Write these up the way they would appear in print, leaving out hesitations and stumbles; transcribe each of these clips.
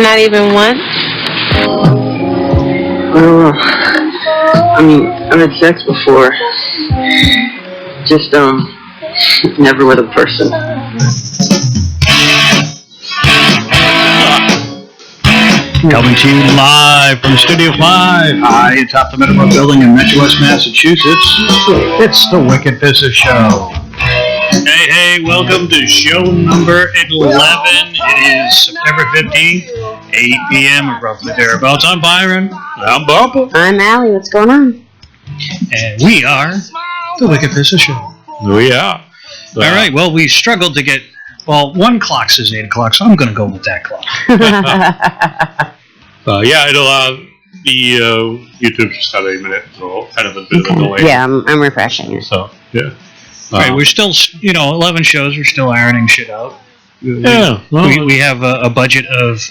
Not even once? Well, I mean, I've had sex before. Just, never with a person. Coming to you live from Studio 5, high atop the Meadowbrook Building in Metro West, Massachusetts. It's the Wicked Pissah Show. Hey, welcome to show number 11. It is September 15th, 8 p.m., roughly thereabouts. I'm Byron. I'm Bumpa. I'm Allie. What's going on? And we are the Wicked Pissah Show. We are. All right, well, we struggled to get... Well, one clock says 8 o'clock, so I'm going to go with that clock. It'll the YouTube just had a minute, so kind of a bit of a delay. Yeah, I'm refreshing it. So, yeah. All right, we're still, 11 shows, we're still ironing shit out. We have a budget of...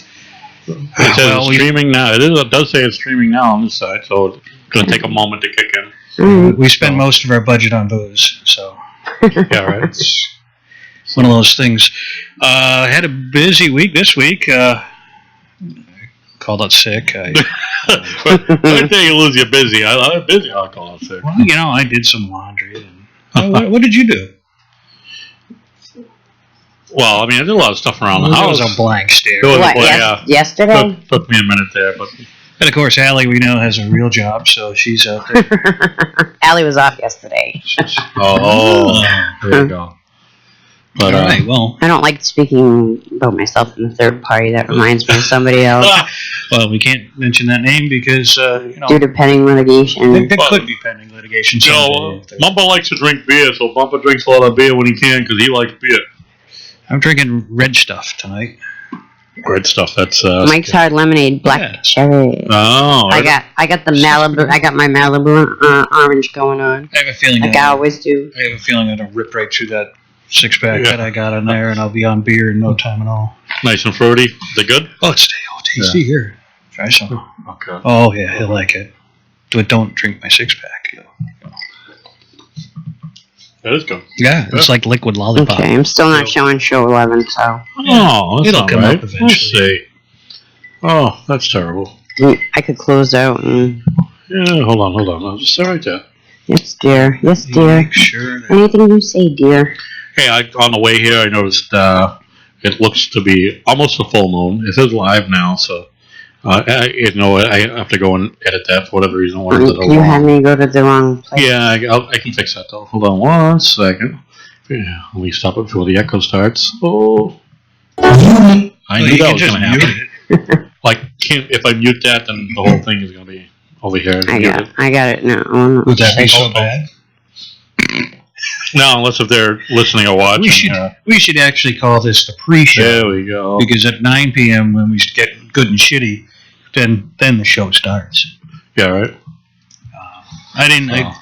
It says streaming now. It does say it's streaming now on this side, so it's going to take a moment to kick in. We spend most of our budget on booze, so... Yeah, right. It's one of those things. I had a busy week this week. Called out sick. Every day you lose, you're busy. I'm busy. I'll call out sick. Well, I did some laundry. And, what did you do? Well, I mean, I did a lot of stuff around the house. It was a blank stare. Yesterday? Took me a minute there, but... And of course, Allie, we know, has a real job, so she's out there. Allie was off yesterday. There you go. But, all right, well... I don't like speaking about myself in the third party. That reminds me of somebody else. Well, we can't mention that name because, due to pending litigation. There could be pending litigation. Bumpa likes to drink beer, so Bumpa drinks a lot of beer when he can because he likes beer. I'm drinking red stuff tonight. Red stuff, that's... Mike's Hard Lemonade, black cherry. Oh. I got the Malibu, I got my Malibu orange going on. I have a feeling like I always do. I have a feeling that I'll rip right through that six-pack that I got in there, and I'll be on beer in no time at all. Nice and fruity. Is it good? Oh, it's tasty. Here. Try some. Okay. Oh, yeah, he'll like it. But don't drink my six-pack. That is good. Yeah, it's like liquid lollipop. Okay, I'm still not showing show 11, so... Oh, it'll come up eventually. Let's see. Oh, that's terrible. I could close out and... Yeah, hold on. I'll just stay right there. Yes, dear. Yes, dear. Make sure that... Anything you say, dear. Hey, on the way here, I noticed it looks to be almost a full moon. It says live now, so I have to go and edit that for whatever reason. You had me go to the wrong place. Yeah, I can fix that though. Hold on 1 second. Yeah, let me stop it before the echo starts. Oh, I knew that was going to happen. Like, if I mute that, then the whole thing is going to be over here. I got it now. Oh, no. Would that be so bad? No, unless if they're listening or watching. We should actually call this the pre-show. There we go. Because at 9 p.m. when we get good and shitty, then the show starts. Yeah, right. I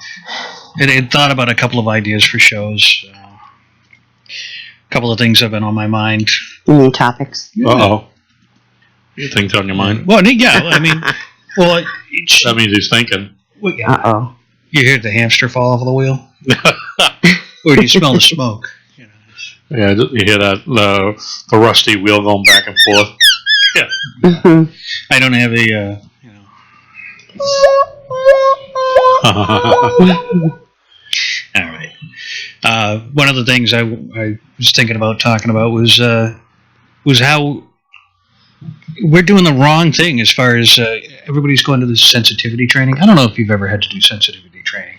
had thought about a couple of ideas for shows. A couple of things have been on my mind. New topics. Uh-oh. You things on your mind? Well, yeah, I mean... Well, that means he's thinking. Uh-oh. You hear the hamster fall off the wheel? Or do you smell the smoke? Yeah, you hear that the rusty wheel going back and forth. Yeah. I don't have a all right. One of the things I was thinking about talking about was how we're doing the wrong thing as far as everybody's going to this sensitivity training. I don't know if you've ever had to do sensitivity training.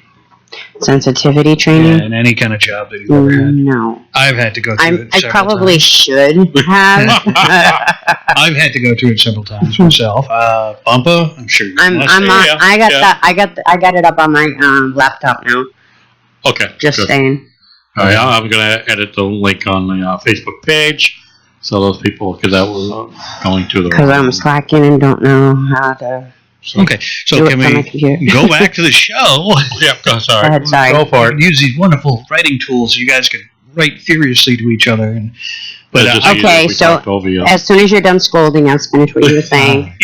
Sensitivity training? Yeah, in any kind of job that you've ever had. No. I've had to go through it I probably times. Should have. I've had to go through it several times myself. Bumpa, I'm sure you must. I got it up on my laptop now. Okay. Just saying. All right, I'm going to edit the link on the Facebook page. So those people, because that was going to the... Because I'm slacking and don't know how to... Okay, so can we go back to the show? Yep, sorry. Go ahead, sorry. Go for it. Use these wonderful writing tools so you guys can write furiously to each other. Okay, so as soon as you're done scolding, I'll finish what you were saying.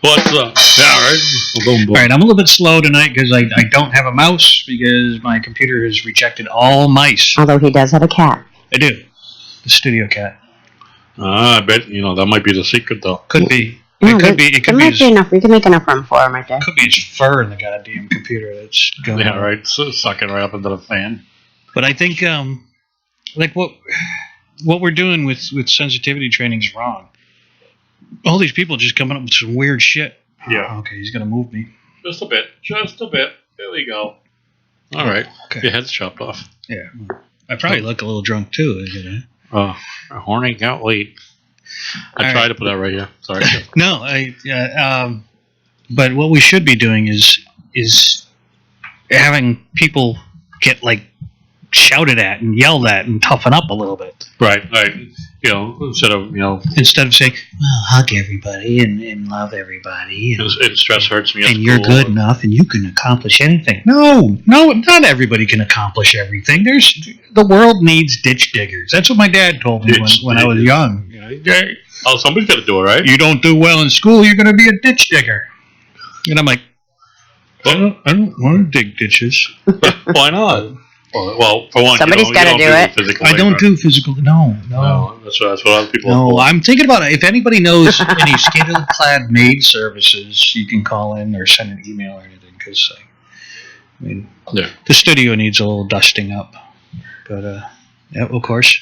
What's up? Yeah, all right. Boom, boom. All right, I'm a little bit slow tonight because I don't have a mouse because my computer has rejected all mice. Although he does have a cat. I do. The studio cat. I bet that might be the secret though. Could be. No, It could be. It could there be. might be enough. We can make enough room for him right there. Could be his fur in the goddamn computer that's going. Yeah, right. So sucking right up into the fan. But I think, like what we're doing with sensitivity training is wrong. All these people just coming up with some weird shit. Yeah. Okay, he's gonna move me. Just a bit. There we go. All right. Okay. Your head's chopped off. Yeah. I probably look a little drunk too. Horny got late. I tried to put that right here. Sorry. No, but what we should be doing is having people get like shouted at and yelled at and toughen up a little bit. Right. Instead of saying, well, hug everybody and love everybody. And stress hurts me. And you're good enough and you can accomplish anything. No, not everybody can accomplish everything. The world needs ditch diggers. That's what my dad told me when I was young. Oh, somebody's got to do it, right? You don't do well in school, you're going to be a ditch digger. And I'm like, I don't want to dig ditches. Why not? Well, for one, somebody's got to do it. I don't do physical. No. That's what other people. No, I'm thinking about it. If anybody knows any scantily-clad maid services, you can call in or send an email or anything. Because the studio needs a little dusting up. But yeah, of course.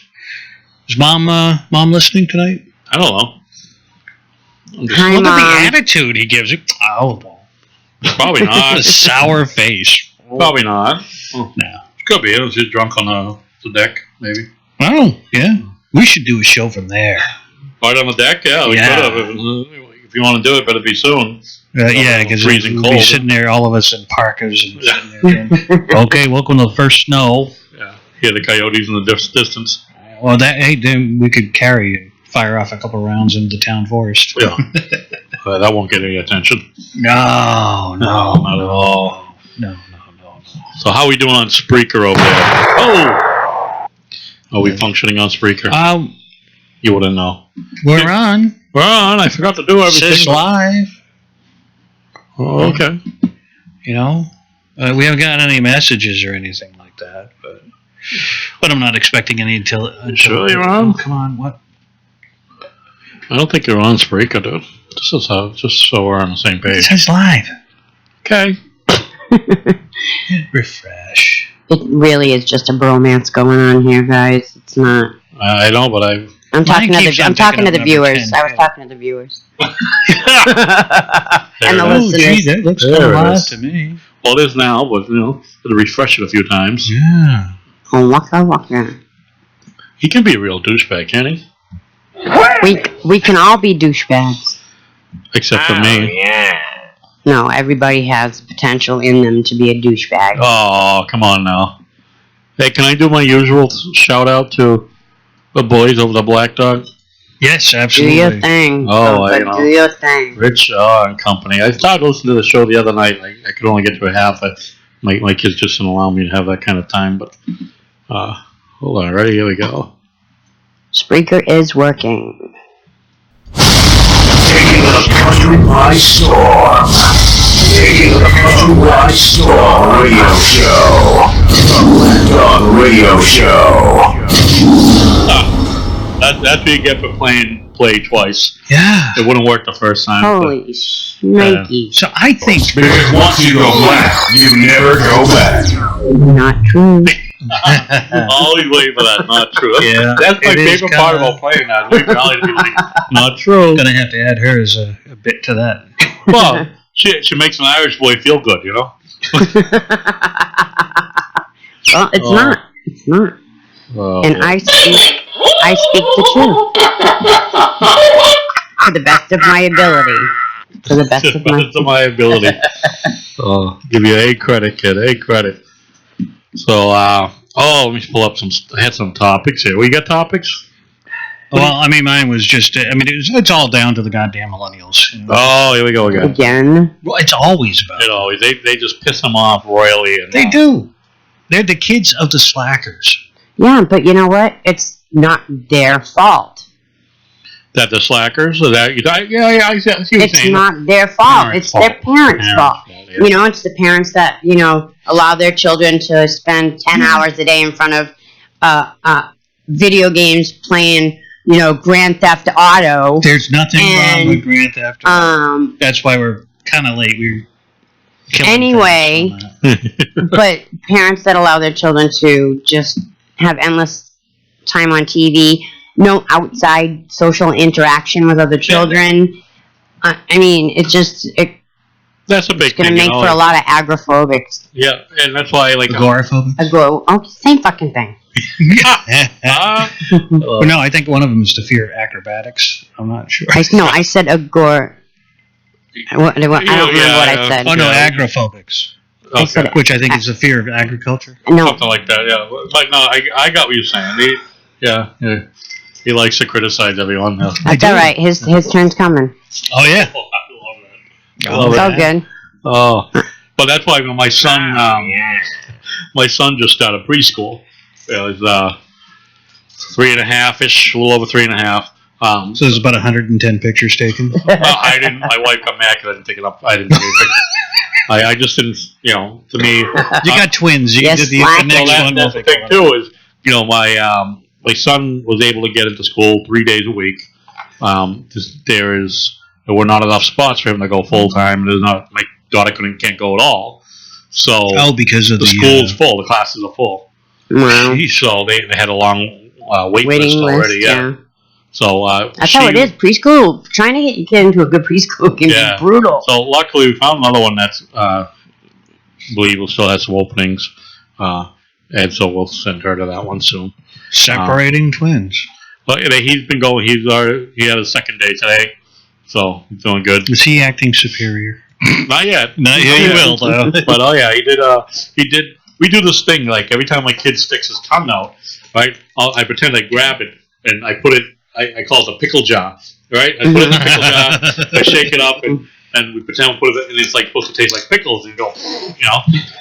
Is mom listening tonight? I don't know. Hi, Look Mom. at the attitude he gives you. Oh, probably not. A sour face. Probably not. No. Could be. It was just drunk on the deck, maybe. Oh, yeah. We should do a show from there. Right on the deck? Yeah, we could have. If you want to do it, better be soon. Yeah, because freezing we'll cold. be sitting there, all of us in parkas. And sitting there okay, welcome to the first snow. Yeah, hear the coyotes in the distance. Well, then we could fire off a couple rounds into the town forest. Yeah. That won't get any attention. No, not at all. No. So how are we doing on Spreaker over there? Oh! Are we functioning on Spreaker? You wouldn't know. We're on. I forgot to do everything. It's live. Oh, okay. We haven't gotten any messages or anything like that, but I'm not expecting any until sure you're on? Come on, what? I don't think you're on Spreaker, dude. This is just so we're on the same page. It says live. Okay. Refresh. It really is just a bromance going on here, guys. It's not. I know, but I'm talking to the viewers. I was talking to the viewers. And the listeners. Gee, that looks live to me. Well, it is now, but it'll refresh it a few times. Yeah. Oh, waka. He can be a real douchebag, can't he? We can all be douchebags. Except for me. Yeah. No, everybody has potential in them to be a douchebag. Oh, come on now. Hey, can I do my usual shout out to the boys over the Black Dog? Yes, absolutely. Do your thing. Do your thing. Rich and company. I started listening to the show the other night. I could only get to a half. My kids just didn't allow me to have that kind of time. But hold on, ready? Here we go. Spreaker is working. Taking the country by storm. Taking the country by storm radio show. The Black Dog Radio Show. That's what you get for play twice. Yeah. It wouldn't work the first time. Holy shnikey. So I think... Because once you go black, you never go back. Not true. Always wait for that. Not true. Yeah, That's my favorite part about playing that. Wait for Allie to be like, not true. Gonna have to add her as a bit to that. Well, she makes an Irish boy feel good, you know? Well, it's not. It's not. And I speak the truth. To the best of my ability. To the best of my ability. Give you A credit, kid. A credit. So, let me pull up I had some topics here. We got topics? Well, I mean, mine was just, it's all down to the goddamn millennials. You know? Oh, here we go again. Again? Well, it's always about it. Always. They just piss them off royally. And, they do. They're the kids of the slackers. Yeah, but you know what? It's not their fault. That the slackers? Or that, yeah, I see what you're saying. It's not their fault. It's their parents' fault. Yeah. You know, it's the parents that, allow their children to spend 10 hours a day in front of video games playing Grand Theft Auto. There's nothing wrong with Grand Theft Auto. That's why we're kind of late. We're anyway, but parents that allow their children to just have endless time on TV, no outside social interaction with other children. I mean, that's a big thing. It's going to make for a lot of agoraphobics. Yeah, and that's why agoraphobics. Same fucking thing. No, I think one of them is the fear of acrobatics. I'm not sure. I said agor. I don't remember what I said. Oh no, agoraphobics. Okay. Which I think is the fear of agriculture. No. Something like that, yeah. But no, I got what you're saying. He likes to criticize everyone. Yeah. That's all right. His turn's coming. Oh yeah. It's all good. Oh, but that's why my son, just started preschool. It was 3.5-ish, a little over 3.5. So there's about 110 pictures taken. I didn't. My wife got mad because I didn't take it up. I didn't take it. I just didn't. To me, you got twins. You did the next one. That's the thing too. Is my son was able to get into school 3 days a week. There were not enough spots for him to go full time. My daughter can't go at all. So because of the school's full, the classes are full. Wow. So they had a long waiting list already. Yeah. So that's how it is. Preschool. Trying to get your kid into a good preschool can be brutal. So luckily we found another one that's believe will still have some openings, and so we'll send her to that one soon. Separating twins. But he's been going. He had his second day today, so he's doing good. Is he acting superior? Not yet. Not yet. He will though. But he did. We do this thing like every time my kid sticks his tongue out, right? I pretend I grab it and I put it. I call it the pickle jar, right? I put it in the pickle jar. I shake it up and we pretend we put it, and it's like supposed to taste like pickles. And you go,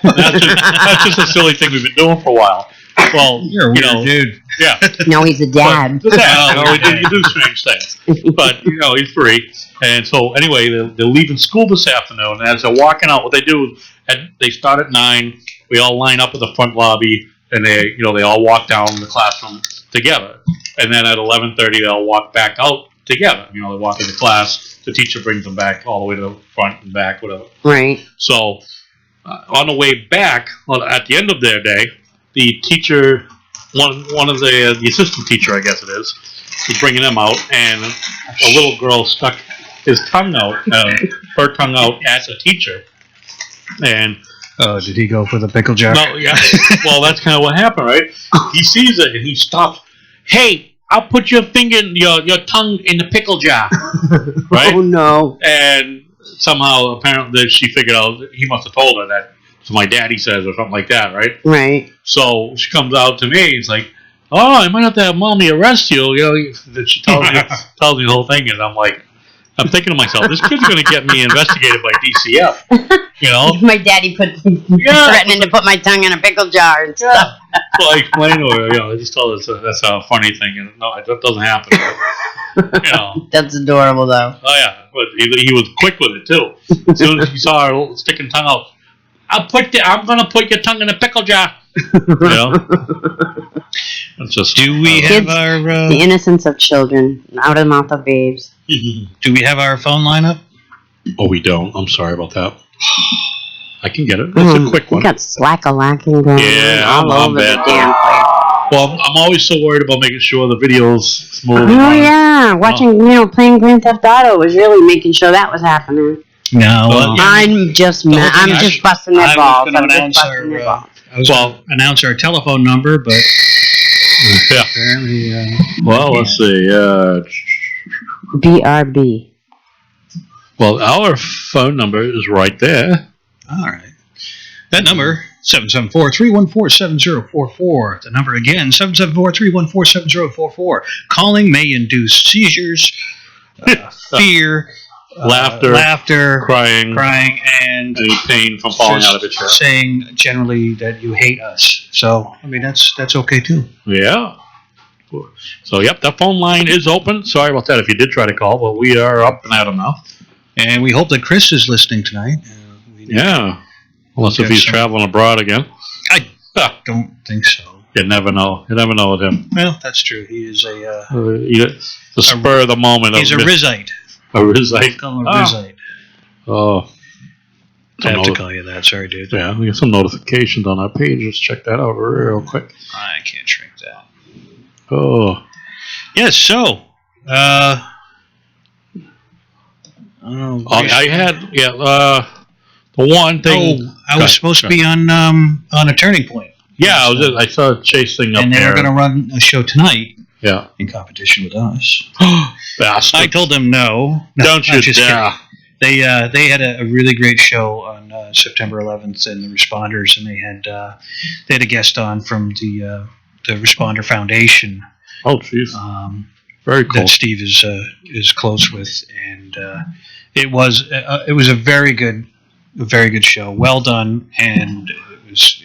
that's just a silly thing we've been doing for a while. Well, you're a weird dude. Yeah. No, he's a dad. You do strange things, but he's free. And so anyway, they're leaving school this afternoon. And as they're walking out, what they do is they start at 9. We all line up at the front lobby, and they all walk down the classroom together. And then at 11:30, they all walk back out together. They walk into class. The teacher brings them back all the way to the front and back, whatever. Right. So on the way back, at the end of their day, the teacher, one of the assistant teacher, I guess it is bringing them out, and a little girl stuck her tongue out at the teacher. And did he go for the pickle jar? No, yeah. Well, that's kind of what happened, right? He sees it and he stops. Hey, I'll put your tongue in the pickle jar, right? Oh no! And somehow, apparently, she figured out he must have told her that. So my daddy says, or something like that, right? Right. So she comes out to me. He's like, "Oh, I might have to have mommy arrest you." That she tells me the whole thing, and I'm thinking to myself, this kid's going to get me investigated by DCF. My daddy threatening to put my tongue in a pickle jar and stuff. So I explained to her, I just told her that's a funny thing, and no, that doesn't happen. That's adorable, though. Oh yeah, but he was quick with it too. As soon as he saw her sticking tongue out, I'm going to put your tongue in a pickle jar. It's just. Do we have our the innocence of children out of the mouth of babes? Do we have our phone line up? Oh, we don't. I'm sorry about that. I can get it. It's a quick one. You got slack-a-lacking going all over the damn place. Well, I'm always so worried about making sure the video's smooth. Oh yeah, watching playing Grand Theft Auto was really making sure that was happening. No, I'm just busting their balls. I was going to announce our telephone number, but apparently. Well, let's see. BRB. Well, our phone number is right there. All right. That number, 774-314-7044. The number again, 774-314-7044. Calling may induce seizures, fear, laughter, crying, and any pain from falling out of a chair. Saying generally that you hate us. So, that's okay too. Yeah. So, yep, that phone line is open. Sorry about that if you did try to call, but we are up and at 'em now. And we hope that Chris is listening tonight. Yeah. Unless if he's traveling abroad again. I don't think so. You never know. You never know with him. Well, that's true. He is The spur of the moment. He's a Rizzite. A Rizzite. Call him a Rizzite. Oh. I have to call you that. Sorry, dude. Yeah, we get some notifications on our page. Let's check that out real quick. I can't shrink that. Oh. Yes, so. I had, the one thing. Oh, I was supposed to be on a Turning Point. Yeah, I saw a Chase thing up there. And they were going to run a show tonight. Yeah. In competition with us. Bastards. I told them no. Don't you dare. They had a really great show on September 11th in the Responders, and they had a guest on from the Responder Foundation. Oh, jeez. Very cool. That Steve is close with, and it was a very good show. Well done, and it just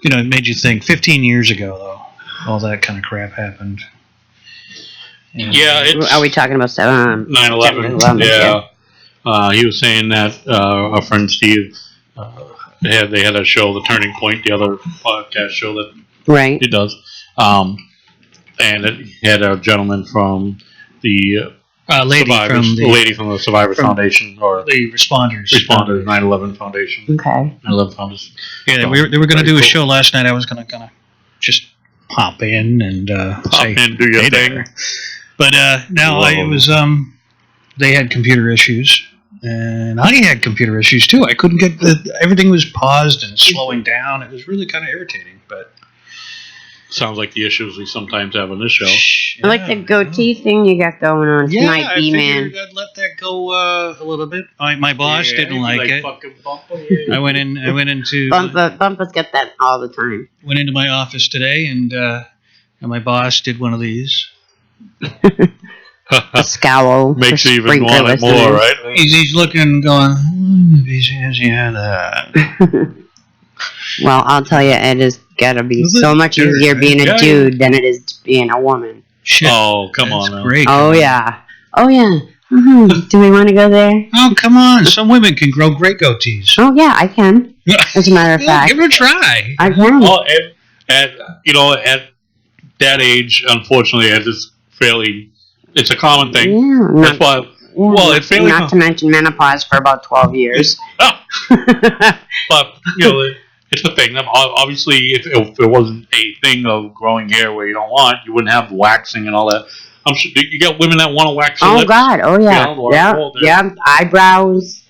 it made you think. 15 years ago, though, all that kind of crap happened. And yeah, are we talking about 9/11? Yeah. He was saying that our friend Steve they had a show, The Turning Point, the other podcast show that he does, and it had a gentleman from the lady from the Survivors Foundation, or the Responders 9/11 Foundation. Okay. 9/11 Foundation. Yeah, they were going to do a show last night. I was going to just pop in and say, do your thing. There. But no, it was they had computer issues, and I had computer issues too. I couldn't get everything was paused and slowing down. It was really kind of irritating, but sounds like the issues we sometimes have on this show. I like the goatee thing you got going on tonight, B-Man. I figured I'd let that go a little bit. My boss didn't like it. Bumpa, I went into Bumpa's got that all the time. Went into my office today, and my boss did one of these. A scowl. Makes you even want it more, right? He's looking, going, yeah, that. Well, I'll tell you, it has got to be so much easier being a dude than it is being a woman. Shit. Oh, come on. Great. Oh, yeah. Oh, yeah. Mm-hmm. Do we want to go there? Oh, come on. Some women can grow great goatees. Oh, yeah, I can. As a matter of fact. Give it a try. I can. Well, at that age, unfortunately, it's a common thing. Yeah, That's why. Well, it's fairly not to mention menopause for about 12 years. But it's a thing. Obviously, if it wasn't a thing of growing hair where you don't want, you wouldn't have waxing and all that. I'm sure you got women that want to wax their lips. God! Oh yeah, yeah. Eyebrows,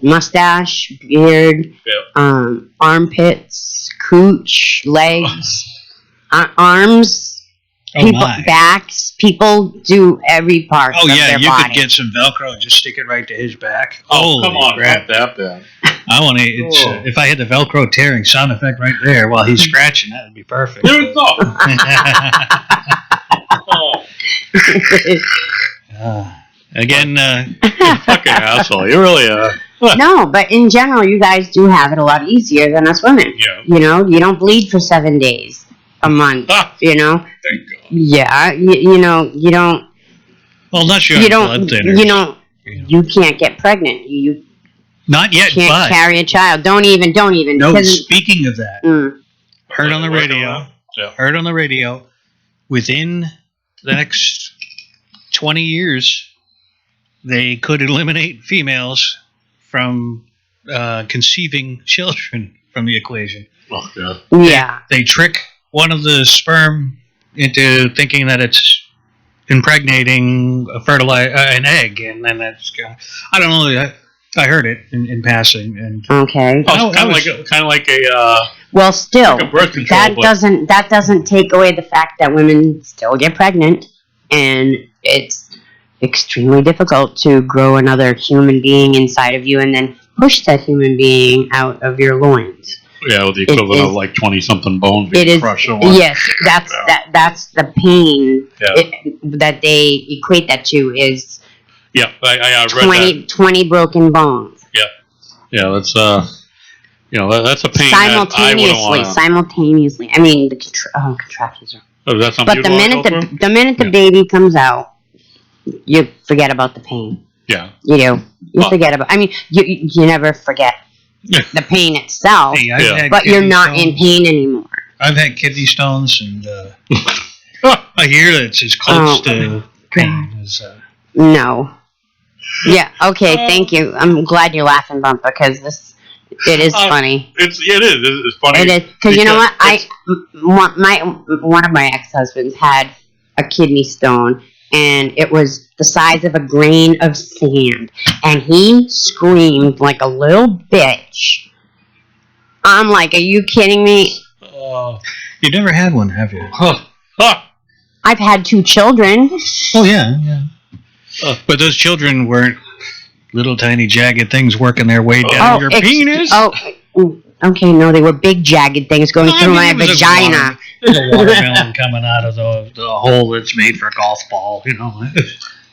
mustache, beard, armpits, cooch, legs, arms. Backs, people do every part of their body. You could get some Velcro and just stick it right to his back. Oh, come on, not that bad. I want to. If I had the Velcro tearing sound effect right there while he's scratching, that would be perfect. There it is. Again, fucking asshole. You really are. No, but in general, you guys do have it a lot easier than us women. Yeah. You don't bleed for 7 days a month. Thank God. Yeah, you don't. Well, unless you're blood thinners. You can't get pregnant. You not yet. Can't carry a child. Don't even. No. Speaking of that, heard on the radio. Yeah. Heard on the radio. Within the next 20 years, they could eliminate females from conceiving children from the equation. Oh, yeah. Yeah. They trick one of the sperm into thinking that it's impregnating an egg, and then that's I don't know. I heard it in passing, and okay. Oh, kind of like a. Well, still, like a birth control, that doesn't take away the fact that women still get pregnant, and it's extremely difficult to grow another human being inside of you, and then push that human being out of your loins. Yeah, with the equivalent of like 20-something bones being crushed. Yes, that's the pain that they equate that to is. Yeah, I read 20 broken bones. Yeah, that's that's a pain. Simultaneously. I mean, the contractions are. Oh, that's but the minute the baby comes out, you forget about the pain. Yeah. You do. You forget about. I mean, you never forget the pain itself, Hey, I've had but you're kidney not in stones. pain anymore. I've had kidney stones, and I hear that it's as close to pain as. No. Yeah. Okay. Thank you. I'm glad you're laughing, Bumpa, because it is funny. It is. It's funny. It is because you know what? One of my ex-husbands had a kidney stone, and it was the size of a grain of sand, and he screamed like a little bitch. I'm like, are you kidding me? You never had one, have you? I've had 2 children. Oh yeah. But those children weren't little tiny jagged things working their way down your penis. Okay, no, they were big jagged things going through my vagina. There's a watermelon coming out of the hole that's made for a golf ball, you know.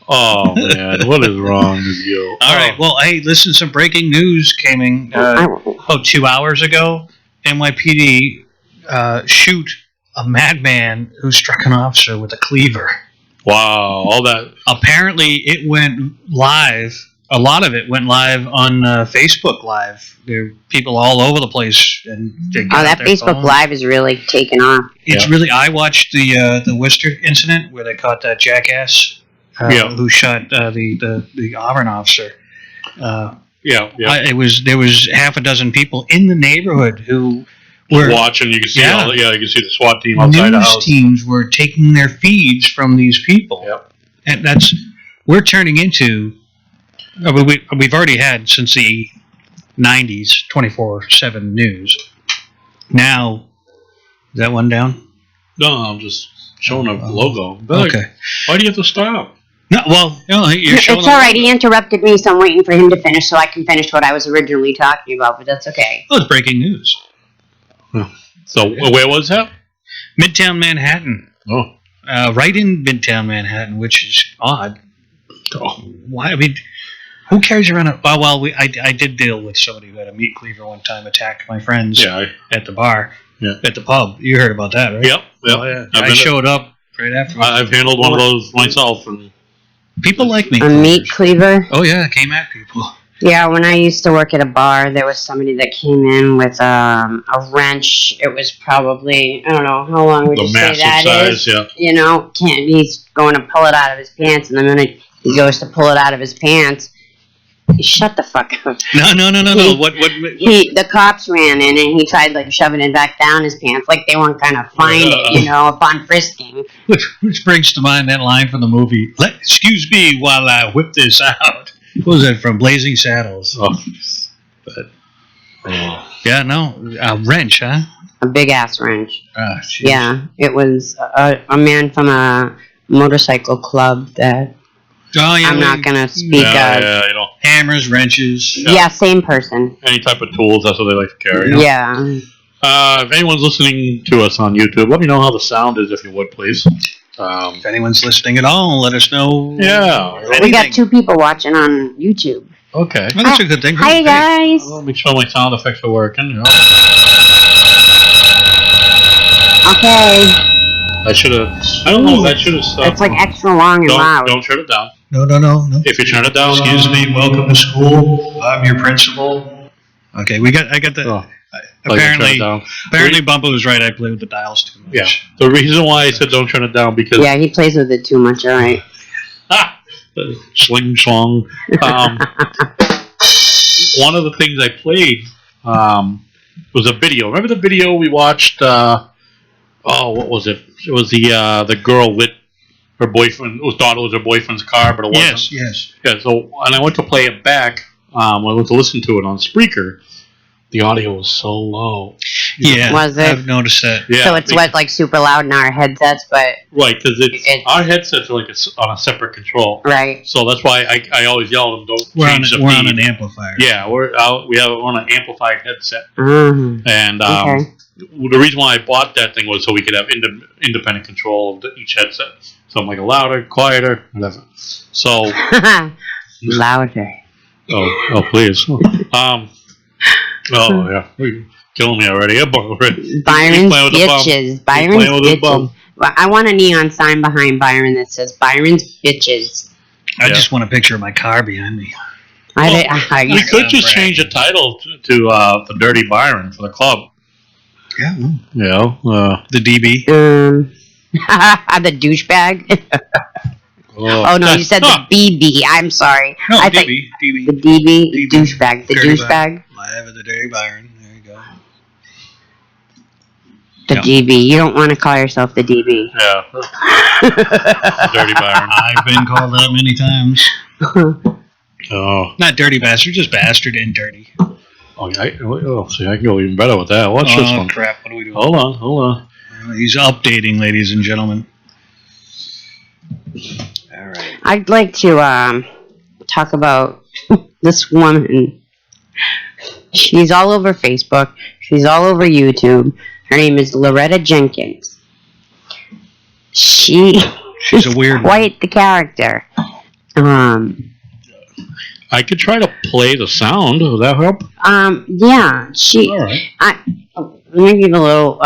Oh man, what is wrong with you? All right, well, hey, listen, some breaking news came in 2 hours ago. NYPD shoot a madman who struck an officer with a cleaver. Wow, all that. Apparently, it went live. A lot of it went live on Facebook Live. There are people all over the place, and that Facebook phones. Live is really taking off. It's really. I watched the Worcester incident where they caught that jackass who shot the Auburn officer. There was half a dozen people in the neighborhood who were watching. You can see you can see the SWAT team outside the house. News teams were taking their feeds from these people. Yep. And we're turning into. We've already had since the 90s 24/7 news. Now, is that one down? No, I'm just showing a logo. Okay. Why do you have to stop? No, well, you're showing. It's all right. He interrupted me, so I'm waiting for him to finish so I can finish what I was originally talking about. But that's okay. Oh, it's breaking news. So where was that? Midtown Manhattan. Oh, right in Midtown Manhattan, which is odd. Why? I mean, who carries around a? Well, I did deal with somebody who had a meat cleaver one time, attacked my friends at the bar, at the pub. You heard about that, right? Yep. Oh, yeah. I showed up right after. I've handled one of those myself, and people like me. A meat cleaver? Oh yeah, came at people. Yeah, when I used to work at a bar, there was somebody that came in with a wrench. It was probably, I don't know, how long would you say that is? Yeah. You know, he's going to pull it out of his pants, and the minute he goes to pull it out of his pants, shut the fuck up. No. What? The cops ran in, and he tried, shoving it back down his pants, like they weren't going to find it, upon frisking. Which brings to mind that line from the movie, excuse me while I whip this out. What was that from Blazing Saddles? Yeah, no. A wrench, huh? A big-ass wrench. Ah, yeah, it was a man from a motorcycle club that I'm not going to speak of. Yeah, hammers, wrenches. Yeah, same person. Any type of tools, that's what they like to carry. Yeah. If anyone's listening to us on YouTube, let me know how the sound is, if you would, please. If anyone's listening at all, let us know. Yeah. We got 2 people watching on YouTube. Okay. Well, that's a good thing. Hi, guys. Well, make sure my sound effects are working. Okay. I don't know, that should have stopped. It's like extra long and loud. Don't turn it down. No. If you turn it down. Excuse me, welcome to school. I'm your principal. Okay, I got the... Oh. Apparently Bumpa was right. I play with the dials too much. Yeah. The reason why I said don't turn it down because he plays with it too much. All right. Sling song. One of the things I played was a video. Remember the video we watched? What was it? It was the girl with her boyfriend. Whose daughter was her boyfriend's car, but it wasn't. Yes. Yeah. So and I went to play it back. I went to listen to it on Spreaker. The audio was so low. Yeah, was it? I've noticed that. Yeah, so it's super loud in our headsets, but right, because our headsets are on a separate control. Right. So that's why I always yell at them, don't change the feed. We're on an amplifier. Yeah, we're on an amplified headset. Mm-hmm. And the reason why I bought that thing was so we could have independent control of each headset. So I'm like louder, quieter, whatever. So louder. Oh, please. Oh yeah, you're killing me already. Byron's bitches. Byron's bitches. Well, I want a neon sign behind Byron that says Byron's bitches. I just want a picture of my car behind me. You could just change the title to the Dirty Byron for the club. Yeah. The DB. The douchebag. Oh no, you said the BB. I'm sorry. No, I DB. The DB. Douchebag. The douchebag. Live at the Dirty Byron. There you go. The DB. You don't want to call yourself the DB. Yeah. Dirty Byron. I've been called that many times. Oh. Not dirty bastard, just bastard and dirty. Oh, see, I can go even better with that. Watch this one. Oh, crap. What are we doing? Hold on. He's updating, ladies and gentlemen. All right. I'd like to talk about this woman. She's all over Facebook. She's all over YouTube. Her name is Loretta Jenkins. She's a weird quite the character. I could try to play the sound. Would that help? Yeah. All right. Let me give a little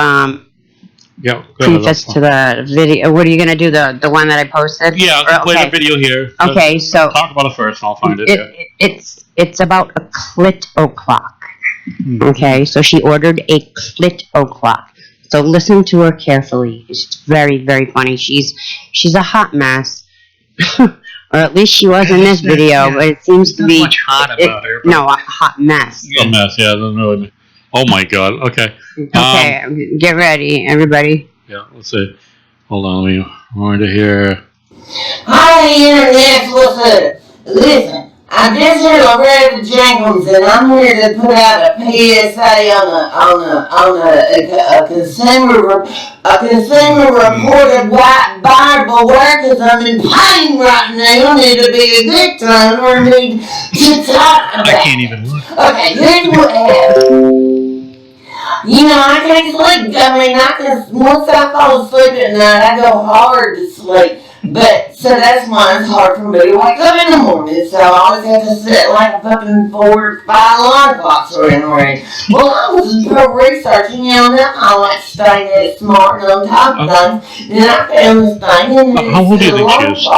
Yeah. preface to the video. What are you gonna do? The one that I posted? Yeah, I'll play the video here. Okay, so talk about it first, and I'll find it. It's about a clit o'clock. Okay, so she ordered a clit o'clock. So listen to her carefully. It's very, very funny. She's a hot mess. Or at least she was in this video, but it seems to be... much hot about her. No, a hot mess. A mess, yeah. Doesn't really... Oh my god, okay. Okay, get ready, everybody. Yeah, let's see. Hold on, let me wind it here. Hi, Internet, what's up? Listen, I just heard Loretta Jenkins, and I'm here to put out a PSA on a consumer reported white Bible word, because I'm in pain right now. Need to be a good time or need to talk about. I can't even look. Okay, here's what happened. You know, I can't sleep. I mean, once I fall asleep at night, I go hard to sleep. But, so that's why it's hard for me to wake up in the morning. So I always have to sit like a fucking 4 or 5 alarm clocks are in the rain. Well, I was researching, you know, I like staying that smart and on top of things. And I found this thing, and How old do you think she is?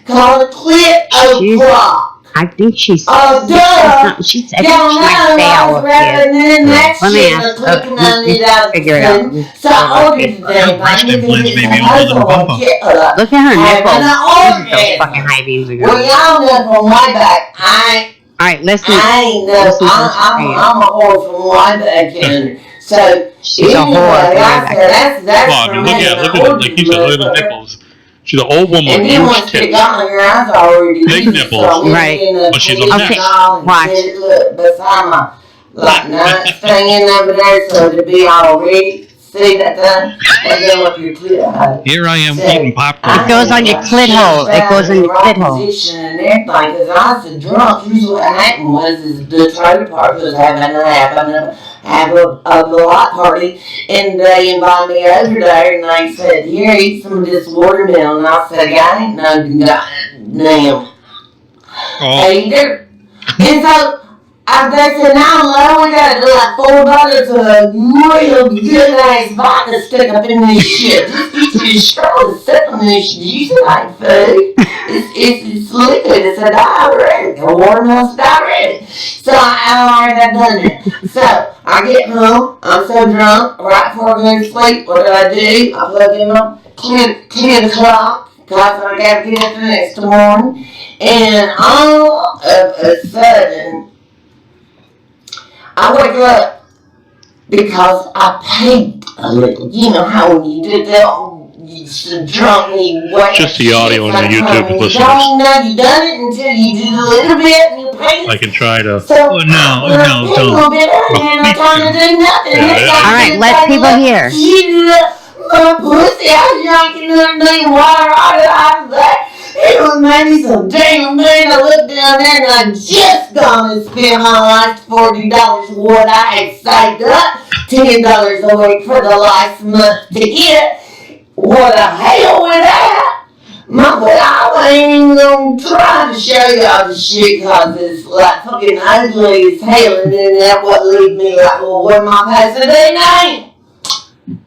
called a clit o'clock. I think she's... Oh, duh! She's I think she might stay out rather than that Let me shit ask. clicking on it out Figure it out. So I ordered them. Breast implants may be older than Bumpa. Look at her nipples. And This is so fucking high beams ago. well, y'all know from way back, Alright, listen. I ain't know. Listen to this I'm a whore from way back in. So, She's a whore anyway, from way I back. said, that's Come for on, me. look at like you said, look at the nipples. She's an old woman And with then huge once they tits. got on your eyes already. Big nipples. Right. But she's a a mess. Watch. Look, beside my like nightstand over there, so to be all ready. See that thing? That go up your clit. Here I am eating popcorn. It goes on your clit hole. It goes in your clit hole. Position and everything, because I was drunk. Usually what happened was the trailer park was having a block party, and they invited me over there, and they said, here, eat some of this watermelon. And I said, I ain't no goddamn hater. And so, they said, no, Lord, we got like 4 bottles of real good-ass vodka stuck up in this shit. It's strong as something this juice like food. It's liquid. It's a diuretic. A watermelon's diuretic. So I already done it. So I get home. I'm so drunk. Right before I go to sleep, what do? I plug in my 10 o'clock because I got to get up the next morning. And all of a sudden, I wake up because I paid a little. You know how when you do that, you're drunk and you wake Just the audio on the YouTube listeners. You don't know you done it until you did a little bit and you paid. I can try to. So, Oh, no, when I no, paid don't. a little bit earlier and I trying to do nothing. Yeah. All right, let people hear. My pussy, I was drinking nothing water out of that. It was maybe some damn man. I looked down there and I just gone and spent my last $40 what I had saved up. $10 a week for the last month to get. What the hell with that? But I ain't even gonna try to show y'all the shit cause it's like fucking ugly as hell, and then that what leave me like, well, what am I supposed to do now?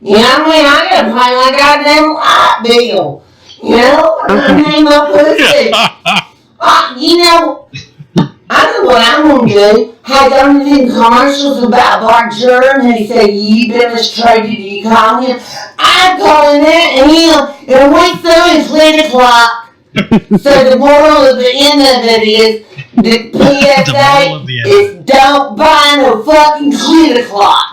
You know what I mean? I gotta pay my goddamn light bill. You know? I gotta pay my pussy. You know, I know what I'm gonna do. Have done anything commercials about Byron and he said you demonstrated you call him. I'm calling that him and wait till it's 8 o'clock. So the moral of the end of it is the PSA is don't buy no fucking 8 o'clock.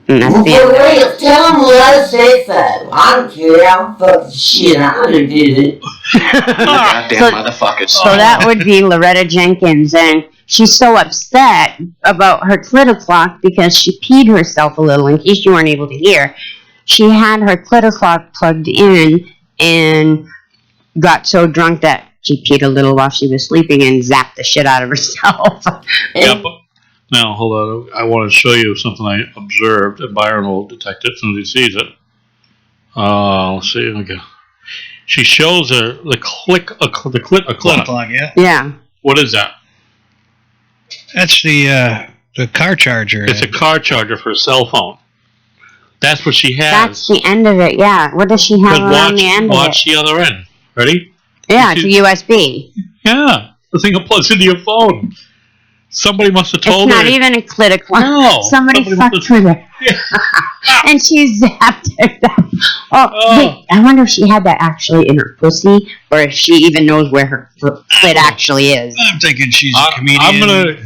That's For the end. real, tell them what I say so. I don't care. I'm fucking shit. I done did it. Goddamn motherfuckers. So that would be Loretta Jenkins, and she's so upset about her clit clock because she peed herself a little. In case you weren't able to hear, she had her clit clock plugged in and got so drunk that she peed a little while she was sleeping and zapped the shit out of herself. Yeah, but now hold on. I want to show you something I observed, and Byron will detect it as soon as he sees it. Let's see. Okay. She shows her the clit clock, yeah. Yeah. What is that? That's the car charger. It's a car charger for a cell phone. That's what she has. That's the end of it, yeah. What does she have around the end of it? Watch the other end. Ready? Yeah, it's a USB. Yeah. The thing that plugs into your phone. Somebody must have told It's her. not even a clit clock. No. Somebody fucked with her. Yeah. And she zapped her. Wait, I wonder if she had that actually in her pussy, or if she even knows where her clit actually is. I'm thinking she's a comedian. I'm gonna.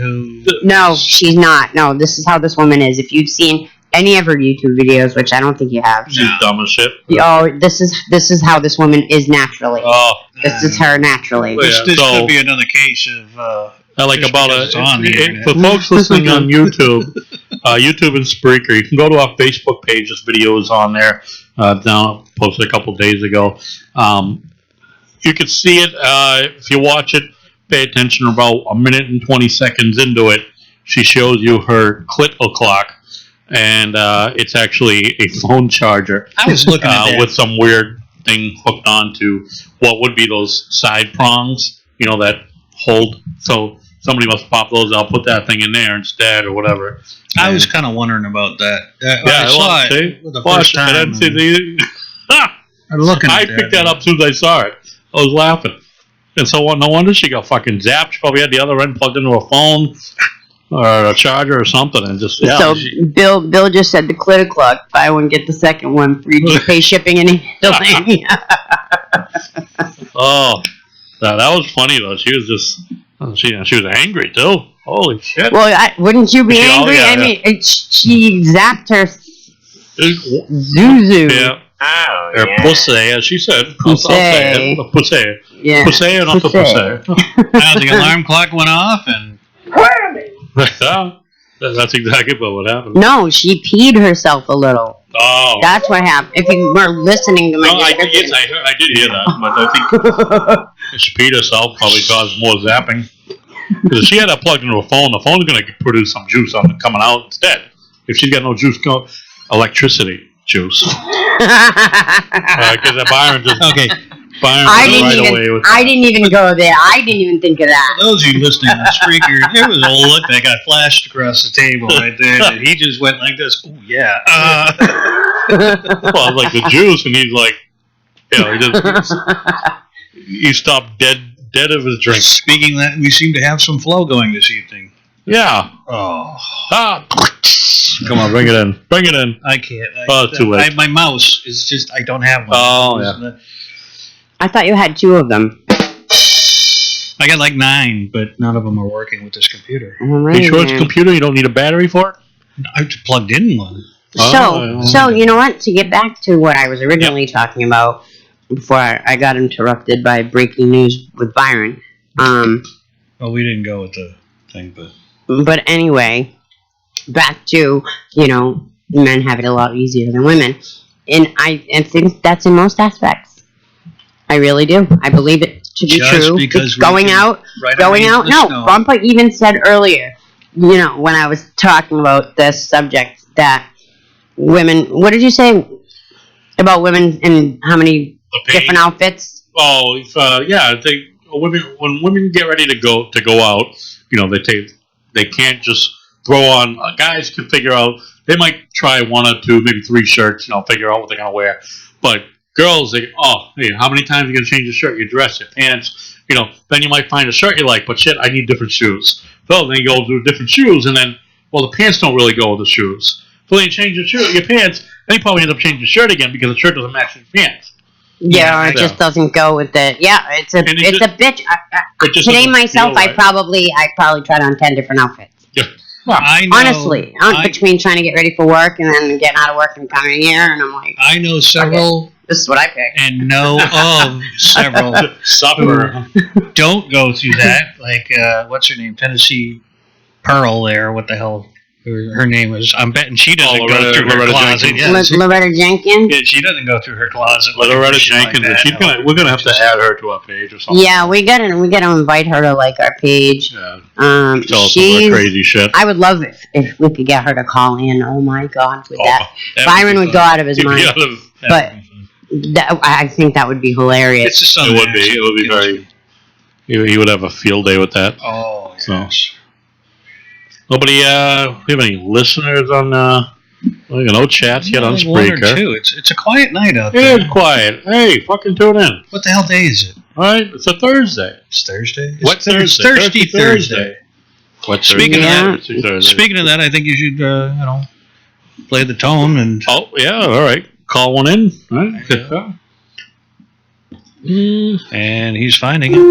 No, she's not. No, this is how this woman is. If you've seen any of her YouTube videos, which I don't think you have. She's dumb as shit. Oh, this is how this woman is naturally. Oh. This is her naturally. Well, This so- could be another case of. I like just about because it's on the internet. for folks listening on YouTube, YouTube and Spreaker, you can go to our Facebook page. This video is on there. Now posted a couple days ago. You can see it if you watch it. Pay attention. About a minute and 20 seconds into it, she shows you her clit clock, and it's actually a phone charger. I was looking at that. With some weird thing hooked onto what would be those side prongs, that hold. So somebody must pop those out, put that thing in there instead, or whatever. I was kind of wondering about that. Yeah, I saw it the first time. I didn't see the. I'm looking at I picked that up as soon as I saw it. I was laughing, and so no wonder she got fucking zapped. She probably had the other end plugged into a phone or a charger or something, and just So Bill just said the clit clock. Buy one, get the second one free. Just pay shipping and handling. Oh, that was funny though. She was just she was angry too. Holy shit! Well, wouldn't you be She- oh, angry? yeah, I mean, she zapped her Zuzu. Yeah. Oh, Or pussy, as she said. I'll say it. The pussy. Yeah. Pussy or not the pussy? Now the alarm clock went off, and That's exactly what happened. No, she peed herself a little. Oh. That's what happened. If you were listening to my No, I description. did hear that, but I think she peed herself probably caused more zapping. Because if she had that plugged into a phone, the phone's going to produce some juice coming out instead. If she's got no juice, electricity juice. Because Byron just okay. Byron I went didn't right even. away with I didn't even go there. I didn't even think of that. For those of you listening on Spreaker, there was a look that got flashed across the table right there. And he just went like this. Oh yeah. well, like the juice, and he's like, he stopped dead of his drink. Speaking of that, we seem to have some flow going this evening. Yeah. Oh. Come on, bring it in. Bring it in. I can't. It's too late. My mouse is just, I don't have one. Oh, yeah. I thought you had two of them. I got like 9, but none of them are working with this computer. Are you sure it's a computer? You don't need a battery for it? I just plugged in one. So you know what? To get back to what I was originally talking about before I got interrupted by breaking news with Byron. Well, we didn't go with the thing, But anyway, back to, men have it a lot easier than women. And I think that's in most aspects. I really do. I believe it to be Just true. because It's we going can out. write Going our out. names in No, the snow. Bumpa even said earlier, when I was talking about this subject, that women, what did you say about women and how many different outfits? Oh, when women get ready to go out, they can't just throw on. Guys can figure out. They might try 1 or 2, maybe 3 shirts. Figure out what they're gonna wear. But girls, hey, how many times are you gonna change your shirt, your dress, your pants? then you might find a shirt you like, but shit, I need different shoes. So then you go to different shoes, and then, well, the pants don't really go with the shoes. So then you change your pants, and you probably end up changing the shirt again because the shirt doesn't match your pants. Yeah, or it just doesn't go with it. Yeah, it's a bitch. Today myself, I probably tried on 10 different outfits. Yeah. I know, honestly, between trying to get ready for work and then getting out of work and coming here, and I'm like, I know several. Okay, this is what I picked. And know of several. Suffer. Don't go through that. Like, what's her name? Tennessee Pearl there. What the hell? Her name is. I'm betting she doesn't go through her closet. Loretta Jenkins. Yeah, she doesn't go through her closet. Loretta Jenkins. Like we're gonna have to add her to our page or something. Yeah, we gotta invite her to like our page. Yeah. Tell us some crazy shit. I would love it if we could get her to call in. Oh my God, with that Byron would go out of his mind. But I think that would be hilarious. It would be. It would be very. He would have a field day with that. Oh, yes. Nobody, we have any listeners on, no chats yet on Spreaker. One or two. It's a quiet night out there. It's quiet. Hey, fucking tune in. What the hell day is it? All right, it's a Thursday. It's Thursday? What Thursday? It's Thirsty Thursday. What Speaking Thursday? of that, speaking of that, I think you should, play the tone and... Oh, yeah, all right. Call one in. All right. And he's finding it. What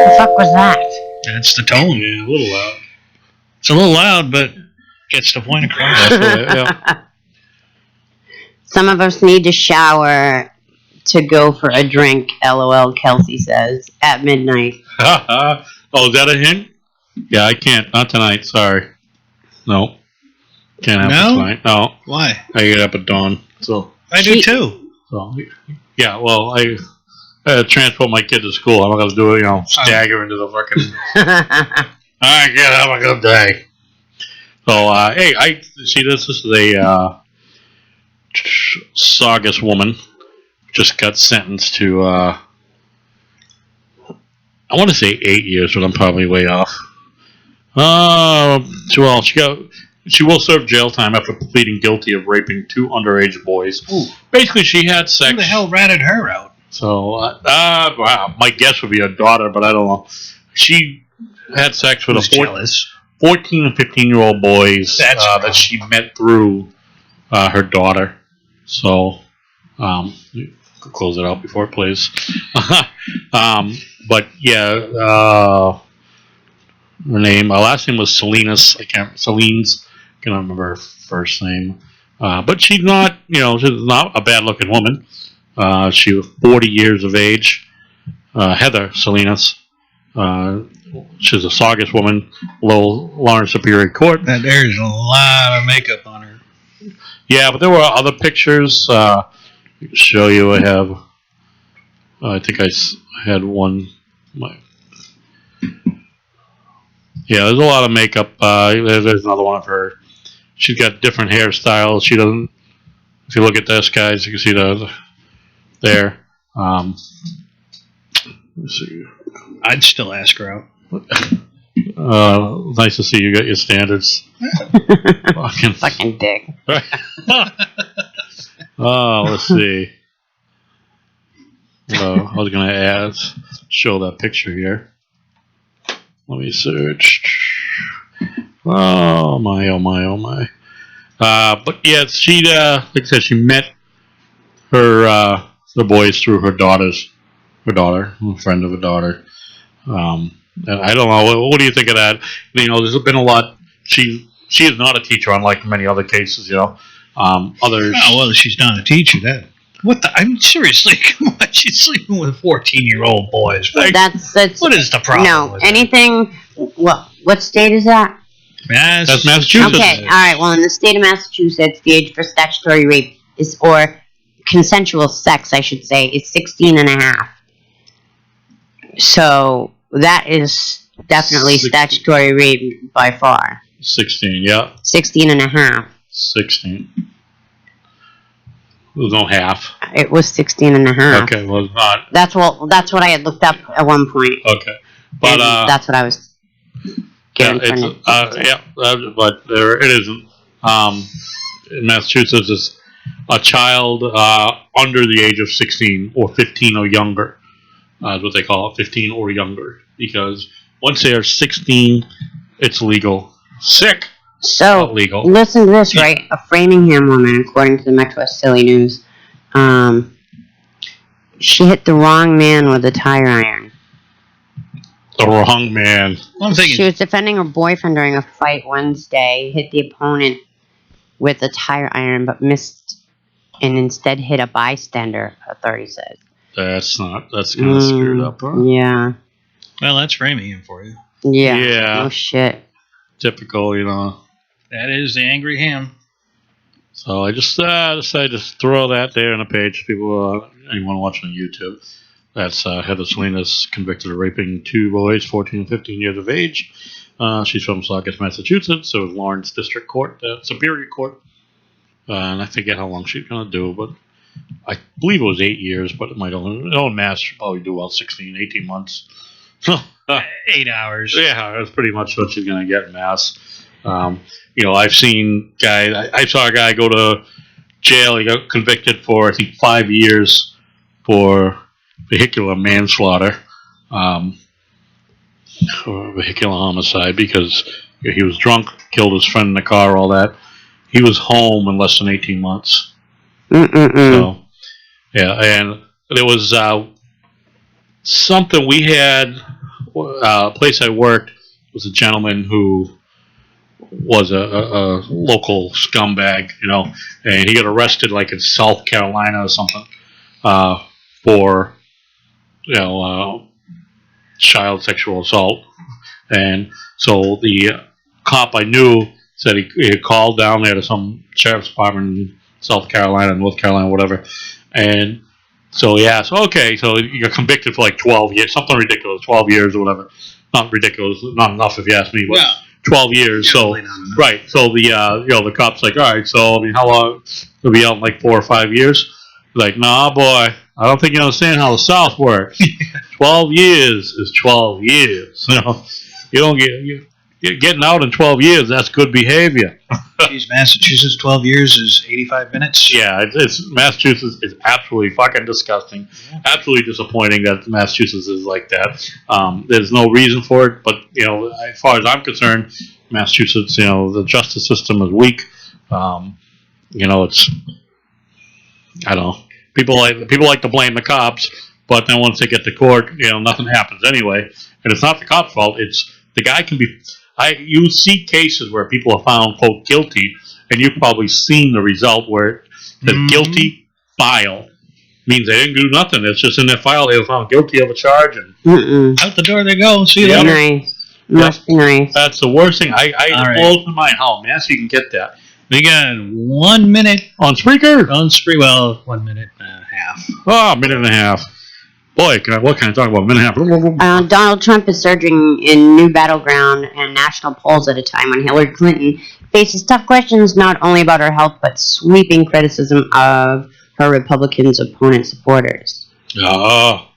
the fuck was that? That's the tone. Yeah, a little loud. It's a little loud, but gets the point across. Yeah. Some of us need to shower to go for a drink, LOL, Kelsey says, at midnight. Oh, is that a hint? Yeah, I can't. Not tonight. Sorry. No. Can't have it tonight. No. Why? I get up at dawn. So I do too. So, yeah, well, I transport my kid to school. I'm not going to do it, stagger into the fucking... All right, kid, have a good day. So, hey, this is a Saugus woman. Just got sentenced to, I want to say 8 years, but I'm probably way off. Well, she will serve jail time after pleading guilty of raping 2 underage boys. Ooh. Basically, she had sex. Who the hell ratted her out? So, my guess would be her daughter, but I don't know. She had sex with 14 and 15-year-old boys that she met through her daughter. So, close it out before it plays. But yeah, her last name was Salinas. Saline's. I can't remember her first name. But she's not, she's not a bad-looking woman. She was 40 years of age. Heather Salinas. She's a Saugus woman, Lawrence Superior Court. There's a lot of makeup on her. Yeah, but there were other pictures. I can show you. I think I had one. Yeah, there's a lot of makeup. There's another one of her. She's got different hairstyles. She doesn't. If you look at this, guys, you can see there. Let's see. I'd still ask her out. Nice to see you got your standards. Fucking dick. Let's see. I was gonna show that picture here. Let me search. Oh my, oh my, oh my. But yeah, she like I said, she met the boys through her daughter, a friend of a daughter. And I don't know. What do you think of that? There's been a lot. She is not a teacher, unlike many other cases. Others. Oh well, she's not a teacher. What the? I'm seriously. Come on, she's sleeping with 14-year-old boys. That's what is the problem? No, anything. What state is that? That's Massachusetts. Okay, all right. Well, in the state of Massachusetts, the age for statutory rape or consensual sex, I should say, is 16 and a half. So that is definitely statutory rape by far. 16, yeah. 16 and a half. 16. There was no half. It was 16 and a half. Okay, well, it's not. That's what I had looked up at one point. Okay. But that's what I was getting from it. But there it isn't. In Massachusetts, it's a child under the age of 16 or 15 or younger what they call it, 15 or younger. Because once they are 16, it's legal. Sick. So, Not legal. listen to this, right? A Framingham woman, according to the Metro West Silly News, she hit the wrong man with a tire iron. The wrong man. Well, I'm thinking She was defending her boyfriend during a fight Wednesday, hit the opponent with a tire iron, but missed and instead hit a bystander, authorities said. That's kind of screwed up, huh? Yeah. well, that's Framingham for you. Yeah. Yeah. Oh, shit. Typical, you know. That is the angry ham. So I just decided to throw that there on a page. People, anyone watching on YouTube, that's Heather Salinas, convicted of raping 2 boys, 14 and 15 years of age. She's from Saugus, Massachusetts. So it was Lawrence District Court, Superior Court. And I forget how long she's going to do, but I believe it was 8 years, but it might only Mass should probably do about 16, 18 months. So 8 hours. yeah, that's pretty much what she's going to get in Mass. You know, I've seen guys. I saw a guy go to jail. He got convicted for, I think, 5 years for vehicular manslaughter, or vehicular homicide, because he was drunk, killed his friend in the car, all that. He was home in less than 18 months. So, yeah, and there was something we had. A place I worked was a gentleman who was a local scumbag, you know, and he got arrested like in South Carolina or something for, you know, child sexual assault. And so the cop I knew said he had called down there to some sheriff's department in South Carolina, North Carolina, whatever. And so he asked, okay, so you got convicted for like 12 years, something ridiculous, 12 years or whatever. Not ridiculous, not enough if you ask me, but 12 years. So, right. So the, you know, the cop's like, all right, so I mean, how long? He'll be out in like 4 or 5 years. Like, nah, boy, I don't think you understand how the South works. 12 years is 12 years. You know, you don't you're getting out in 12 years. That's good behavior. Geez, Massachusetts, 12 years is 85 minutes. Yeah, it's Massachusetts is absolutely fucking disgusting. Yeah. Absolutely disappointing that Massachusetts is like that. There's no reason for it, but you know, as far as I'm concerned, Massachusetts, you know, the justice system is weak. You know, it's I don't know. People like to blame the cops, but then once they get to court, you know, nothing happens anyway. And it's not the cop's fault. It's the guy can be. You see cases where people are found, quote, guilty, and you've probably seen the result where the guilty file means they didn't do nothing. It's just in their file they were found guilty of a charge. And out the door they go. See you later. Nice. Must be nice. That's the worst thing. It blows my mind how mass you can get that. We got 1 minute. On Spreaker? On Spreaker, well, 1 minute and a half. Oh, a minute and a half. Boy, what can I talk about? A minute and a half. Donald Trump is surging in new battleground and national polls at a time when Hillary Clinton faces tough questions not only about her health, but sweeping criticism of her Republicans' opponent supporters. Oh.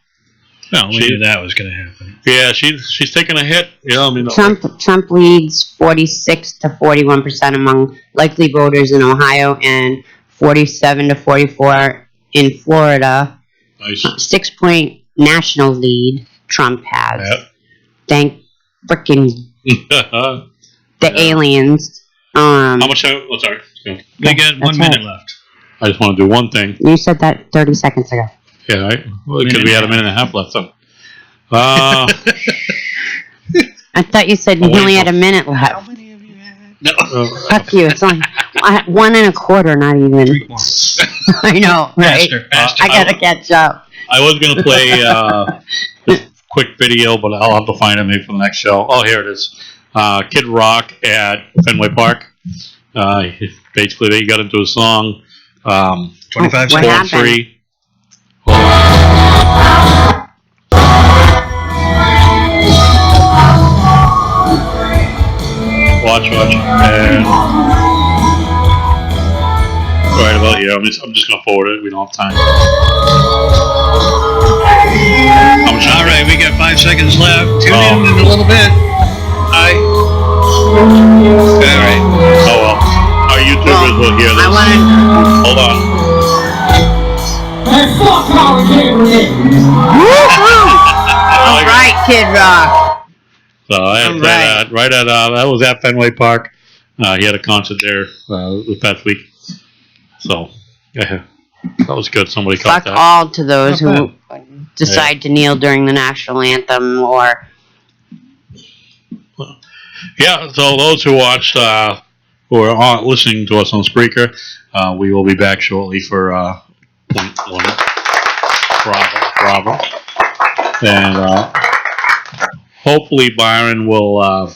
Well, we knew that was going to happen. Yeah, she's taking a hit. You know, I mean, Trump leads 46 to 41% among likely voters in Ohio and 47 to 44 in Florida. Nice. 6-point national lead Trump has. Yep. Thank frickin' the aliens. How much? Oh, sorry. We got 1 minute left. I just want to do one thing. You said that 30 seconds ago. Yeah, right. Well, because we had a minute and a half left. So. I thought you said you only had a minute left. How many have you had? No. Fuck you. It's only 1 1/4, not even. 3 more. I know, right? Faster. I gotta catch up. I was going to play this quick video, but I'll have to find it maybe for the next show. Oh, here it is. Kid Rock at Fenway Park. Basically, they got into a song. 25 What seconds. happened? Watch. And right about here. I'm just going to forward it. We don't have time. All right, we got 5 seconds left. Tune in a little bit. Hi. All right. Oh, well. Our YouTubers will hear this. Hold on. Let's fuck our neighborhood. Woo-hoo! So I had that that was at Fenway Park. He had a concert there this past week. So, yeah, that was good. Somebody caught Fuck that. all to those Not who decide to kneel during the national anthem or... Yeah, so those who watched, who are listening to us on Spreaker, we will be back shortly for point one. Bravo. And hopefully Byron will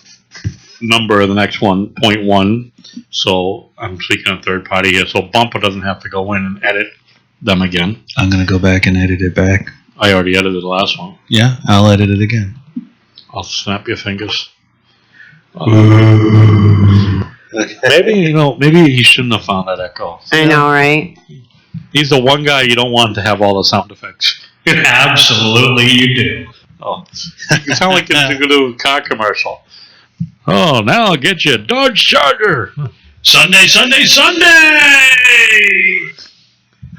number the next one, point one. So I'm speaking of third party here. So Bumpa doesn't have to go in and edit them again. I'm going to go back and edit it back. I already edited the last one. Yeah, I'll edit it again. I'll snap your fingers. Maybe he shouldn't have found that echo. I know, right? He's the one guy you don't want to have all the sound effects. Absolutely, you do. Oh, you sound like it's going to do a car commercial. Oh, now I'll get you a Dodge Charger. Sunday!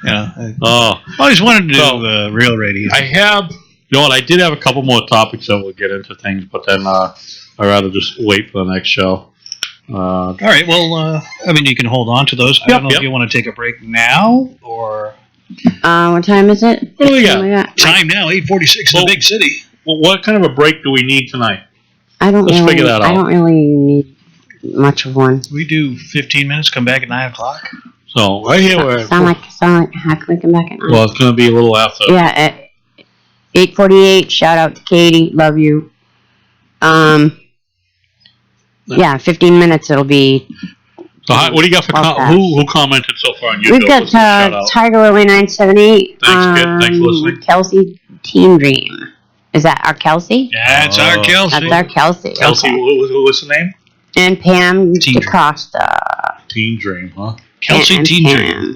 Yeah. I always wanted to do real radio. I have, I did have a couple more topics that we'll get into things, but then I'd rather just wait for the next show. All right, well, you can hold on to those. I don't know if you want to take a break now or... What time is it? What do we got? Time now, 8:46 in the big city. Well, what kind of a break do we need tonight? Let's figure that out. I don't really need much of one. We do 15 minutes, come back at 9 o'clock. So, right here we're... Sound like, how can we come back at 9? Well, it's going to be a little after. Yeah, at 8:48, shout out to Katie, love you. Yeah, 15 minutes it'll be... So what do you got for who commented so far on YouTube? We've got Tiger Lily 978. Thanks, kid. Thanks for listening. Kelsey Teen Dream. Is that our Kelsey? Yeah, it's our Kelsey. That's our Kelsey. Kelsey, okay. what's the name? And Pam DaCosta. Teen Dream, huh? Kelsey Teen Dream.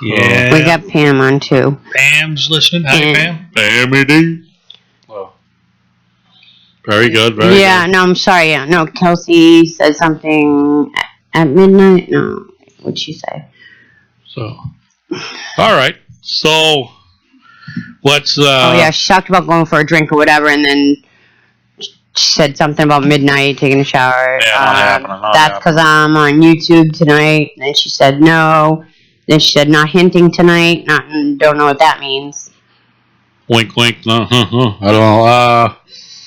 Yeah. We got Pam on too. Pam's listening. Hi, Pam. Pammy D. Oh. Very good, very good. No, I'm sorry. Yeah, no, Kelsey said something at midnight. No, what'd she say? So, all right. So, let's... she talked about going for a drink or whatever, and then she said something about midnight, taking a shower. Yeah, that's because I'm on YouTube tonight. And then she said no. Then she said not hinting tonight. Don't know what that means. Wink, wink. No, I don't know.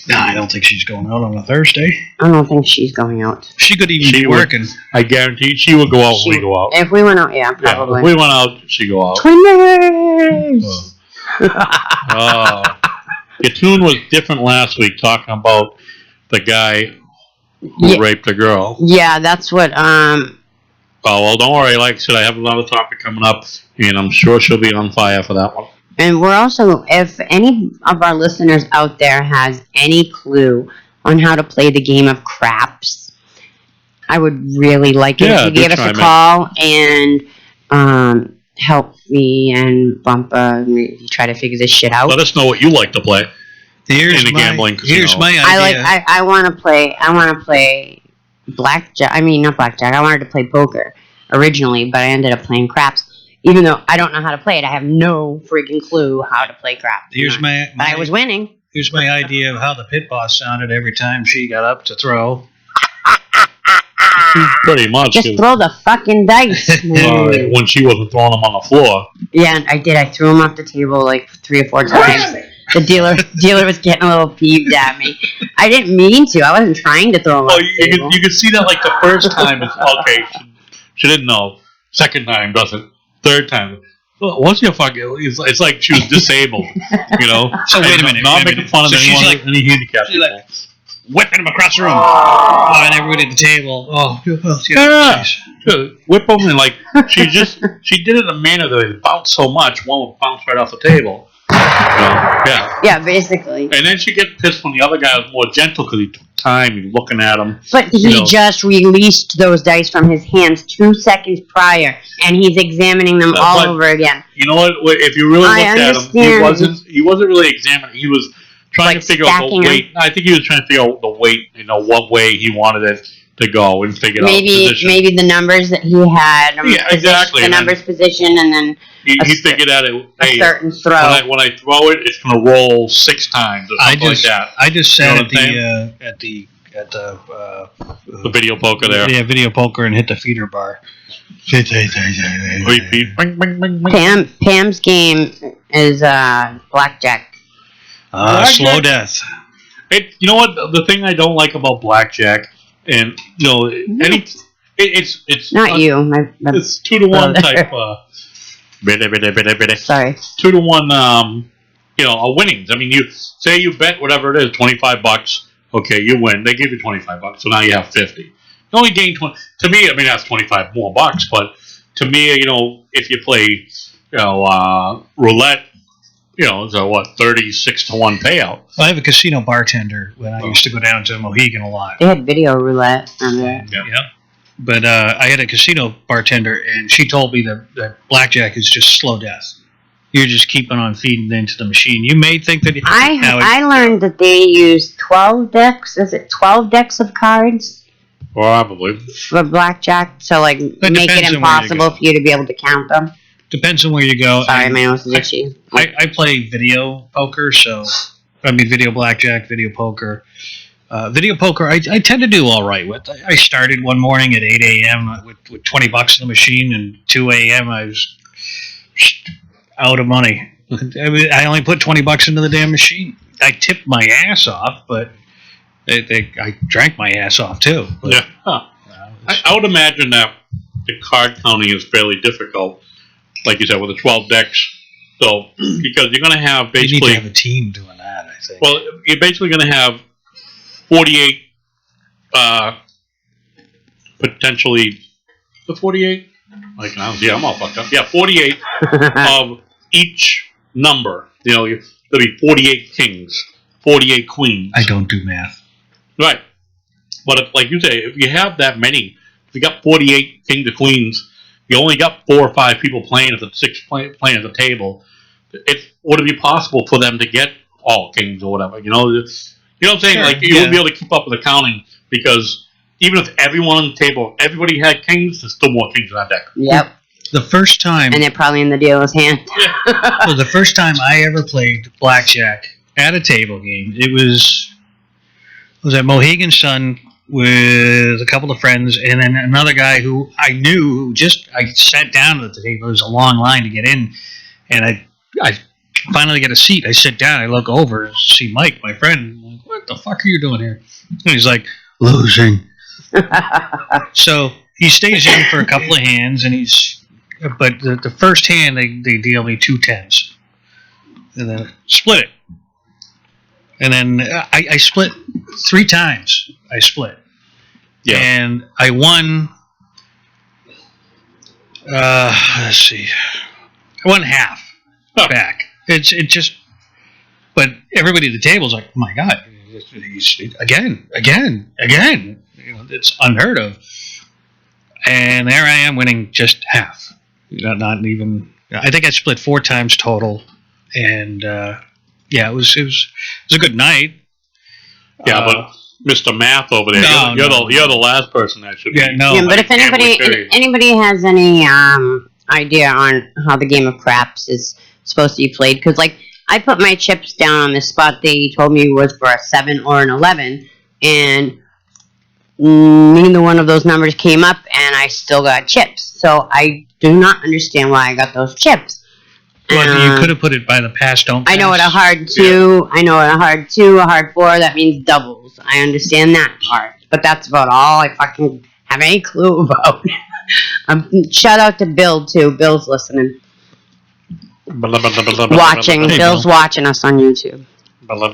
No, I don't think she's going out on a Thursday. I don't think she's going out. She could even be working. I guarantee she would go out when we go out. If we went out, yeah, probably. Yeah, if we went out, she'd go out. Twins! Your tune was different last week, talking about the guy who raped a girl. Yeah, that's what, Oh, well, don't worry. Like I said, I have another topic coming up, and I'm sure she'll be on fire for that one. And we're also, if any of our listeners out there has any clue on how to play the game of craps, I would really like it if you gave us a call and help me and Bumpa try to figure this shit out. Let us know what you like to play. Here's my idea. I want to play blackjack. I mean, not blackjack. I wanted to play poker originally, but I ended up playing craps. Even though I don't know how to play it, I have no freaking clue how to play craps. But I was winning. Here's my idea of how the pit boss sounded every time she got up to throw. Pretty much. Just throw the fucking dice. When she wasn't throwing them on the floor. Yeah, I did. I threw them off the table like 3 or 4 times. The dealer was getting a little peeved at me. I didn't mean to. I wasn't trying to throw them off the table. You could see that like the first time. It's okay. She didn't know. Second time doesn't. Third time. What's your fucking... It's like she was disabled, you know? So wait a minute. Not making fun of anyone, like, any handicapped people. Like whipping them across the room. And everybody at the table. Yeah. Whip them and like... She did it in a manner that it bounced so much, one would bounce right off the table. Yeah, basically. And then she gets pissed when the other guy was more gentle because he took time, he's looking at him. But he just released those dice from his hands 2 seconds prior, and he's examining them all over again. You know what? If you really looked at him, he wasn't really examining. He was trying to figure out the weight. I think he was trying to figure out the weight, what way he wanted it. to go and figure out position. Maybe the numbers that he had. Exactly. The numbers, position, and then he figured out a certain throw. When I throw it, it's going to roll 6 times or something like that. I just sat at the video poker there. Yeah, video poker, and hit the feeder bar. Pam's game is blackjack. Slow death. You know what? The thing I don't like about blackjack, and it's not you. It's 2-to-1 type. Sorry. 2-to-1. Winnings. I mean, you say you bet whatever it is, $25. Okay, you win. They give you $25, so now you have 50. You only gain 20. To me, I mean that's 25 more bucks, but to me, if you play, roulette. It's a 36-to-1 payout. Well, I have a casino bartender when I used to go down to Mohegan a lot. They had video roulette on there. Yeah. But I had a casino bartender, and she told me that blackjack is just slow death. You're just keeping on feeding into the machine. You may think that... I learned that they use 12 decks. Is it 12 decks of cards? Probably. For blackjack, so make it impossible for you to be able to count them. Depends on where you go. Sorry, my nose is itchy. I play video poker, video blackjack, video poker. Video poker, I tend to do all right with. I started one morning at 8 a.m. with $20 in the machine, and 2 a.m. I was out of money. I only put $20 into the damn machine. I tipped my ass off, but I drank my ass off too. But, yeah. Huh. I would imagine that the card counting is fairly difficult. Like you said, with the 12 decks. So, because you're going to have basically... You need to have a team doing that, I think. Well, you're basically going to have 48, potentially... The 48? I'm all fucked up. Yeah, 48 of each number. There'll be 48 kings, 48 queens. I don't do math. Right. But like you say, if you have that many, if you got 48 kings or queens... You only got 4 or 5 people playing at the playing at the table. Would it be possible for them to get all kings or whatever? You know what I'm saying? Sure, you wouldn't be able to keep up with the counting because even if everyone on the table, everybody had kings, there's still more kings in that deck. Yep. The first time, and they're probably in the dealer's hand. So the first time I ever played blackjack at a table game, it was at Mohegan Sun. With a couple of friends, and then another guy who I knew. I sat down at the table. There was a long line to get in, and I finally get a seat. I sit down. I look over and see Mike, my friend. I'm like, what the fuck are you doing here? And he's like, losing. So he stays in for a couple of hands, but the first hand they deal me 2 10s, and then split it. And then I split 3 times. I split. Yeah. And I won, let's see. I won half back. But everybody at the table is like, oh my God, he's again. It's unheard of. And there I am winning just half. Not even, I think I split 4 times total. And, it was a good night. Yeah, but Mr. Math over there, you're the last person that should be. Yeah, but if anybody has any idea on how the game of craps is supposed to be played, because I put my chips down on the spot they told me was for a 7 or an 11, and neither one of those numbers came up, and I still got chips. So I do not understand why I got those chips. Well, you could have put it by the pass, don't pass. I know what a hard 2, I know what a hard 2, a hard 4, that means doubles. I understand that part. But that's about all I fucking have any clue about. Shout out to Bill, too. Bill's listening. Watching. Bill's watching us on YouTube. What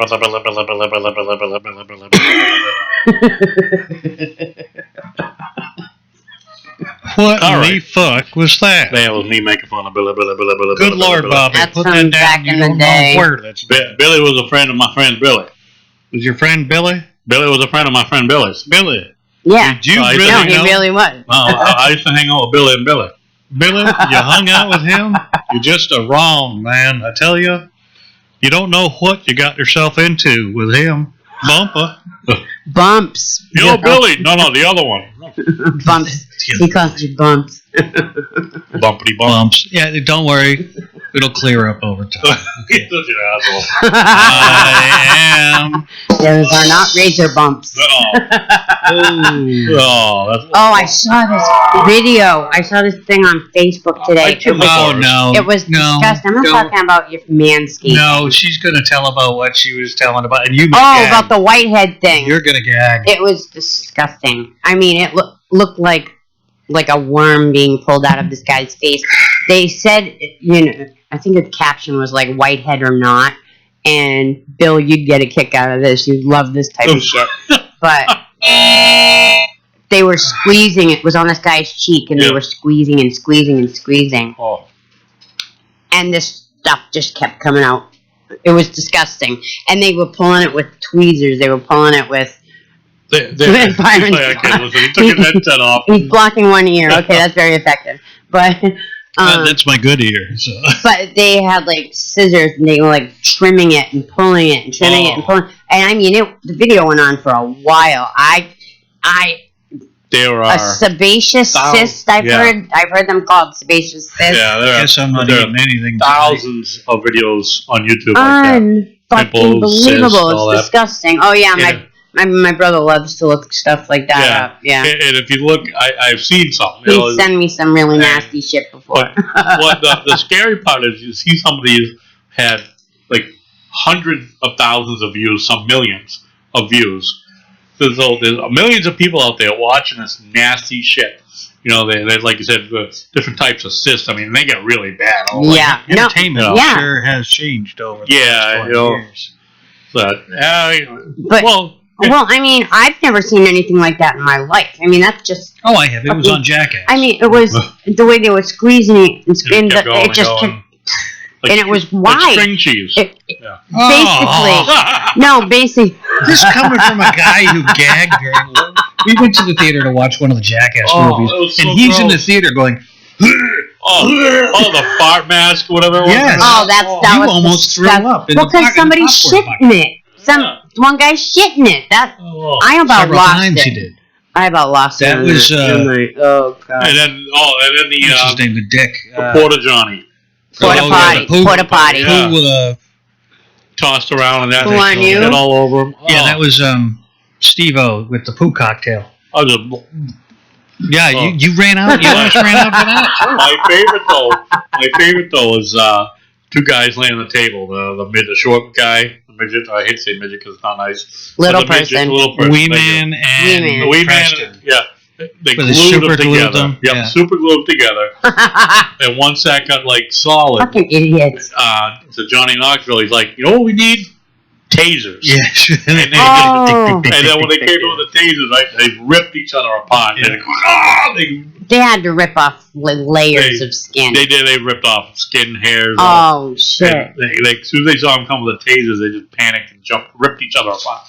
the fuck was that? That was me making fun of Billy. Good Lord, Bobby. That's put from that down. back in the day. Billy was a friend of my friend Billy. Was your friend Billy? Billy was a friend of my friend Billy's. Billy? Yeah. Did you No, he really was. I used to hang out with Billy and Billy. Billy, you hung out with him? You're just a wrong, man. I tell you. You don't know what you got yourself into with him. Bumpa. Bumps. Yo, Billy. No, the other one. Bumps. He calls you Bumps. Bumpity bump. Bumps. Yeah, don't worry. It'll clear up over time. You're such an asshole. I am. Those are not razor bumps. I saw this video. I saw this thing on Facebook today. It was disgusting. I'm not talking about your manscaping. No, she's going to tell about what she was telling about. And you about the whitehead thing. You're going to gag. It was disgusting. I mean, it looked like a worm being pulled out of this guy's face. They said, I think the caption was like "whitehead or not," and Bill, you'd get a kick out of this. You'd love this type of shit. But they were squeezing. It was on this guy's cheek, and they were squeezing and squeezing and squeezing. Oh. And this stuff just kept coming out. It was disgusting. And they were pulling it with tweezers. They were pulling it with. Byron's he took his headset off. He's blocking one ear. Okay, that's very effective. But that's my good ear. So. But they had like scissors, and they were like trimming it and pulling it and trimming it and pulling. And I mean, the video went on for a while. There a sebaceous cyst. I've heard them called sebaceous cyst. Yeah, I guess I'm not eating anything. Thousands of videos on YouTube like that. Unbelievable! It's disgusting. Oh yeah, my brother loves to look stuff like that up. Yeah. And if you look, I've seen some. He sent me some really nasty shit before. But the scary part is you see some of these had like hundreds of thousands of views, some millions of views. So there's millions of people out there watching this nasty shit. They like you said, different types of cysts. I mean, they get really bad. Entertainment sure has changed over the last 20 years. But well, I mean, I've never seen anything like that in my life. I mean, that's just. Oh, I have. It was on Jackass. I mean, it was the way they were squeezing it and it just kept. And it was wide. Like string cheese. Basically. This coming from a guy who gagged during. We went to the theater to watch one of the Jackass movies, and he's in the theater going. The fart mask, whatever it was. Yes. That was almost threw up. Because somebody shit in it. One guy shitting it. I about lost it. He did. I about lost it. That was. Oh god. And then the. What's his name? The Dick. Porta Johnny. Porta potty. Who tossed around and that Who on you? It all over him. Yeah, that was Steve-O with the poo cocktail. You ran out. You almost ran out for that. My favorite though is two guys laying on the table. The short guy, the midget. I hate to say midget because it's not nice. Little person. Wee Man and the Wee Man. Yeah. They glued them together. Yep, super glued them together. And once that got solid, fucking idiots. So Johnny Knoxville, he's like, you know what we need? Tasers. Yeah. And then when they came in with the tasers, right, they ripped each other apart. Yeah. They had to rip off layers of skin. They did. They ripped off skin, hairs. Oh shit! As soon as they saw him come with the tasers, they just panicked and ripped each other apart.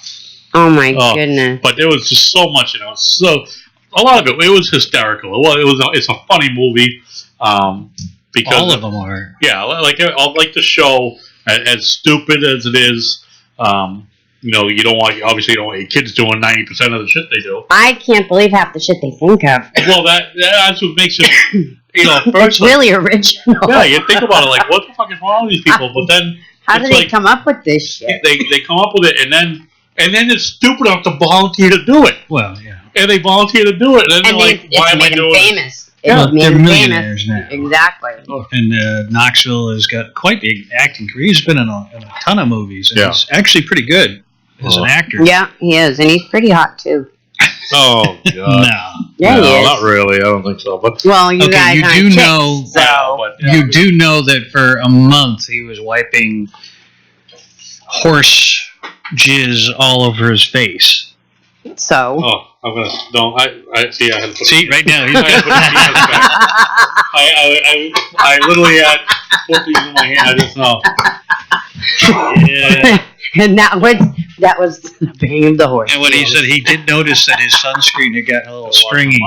Oh my goodness! But there was just so much, so. A lot of it was hysterical. It's a funny movie because all of them are. Yeah, I like the show as stupid as it is. You don't want your kids doing 90% of the shit they do. I can't believe half the shit they think of. Well, that's what makes it. It's really original. Yeah, you think about it, what the fuck is wrong with these people? But then how do they come up with this shit? They come up with it, and then it's stupid enough to volunteer to do it. Well, yeah. And they volunteer to do it, and then they're like, "Why am I doing it?" Famous. Yeah, they're millionaires now. Exactly. And Knoxville has got quite the acting career. He's been in a ton of movies, and he's actually pretty good as an actor. Yeah, he is, and he's pretty hot too. Oh God! No. Yeah, he is. Not really. I don't think so. But you guys do chicks, know. So. You do know that for a month he was wiping horse jizz all over his face. So. Oh, I'm gonna. No, I see. I had to put. See, right now he's I literally had 4 things in my hand. I just know. Yeah. And that was the pain of the horse. And when he said he did notice that his sunscreen had gotten a little stringy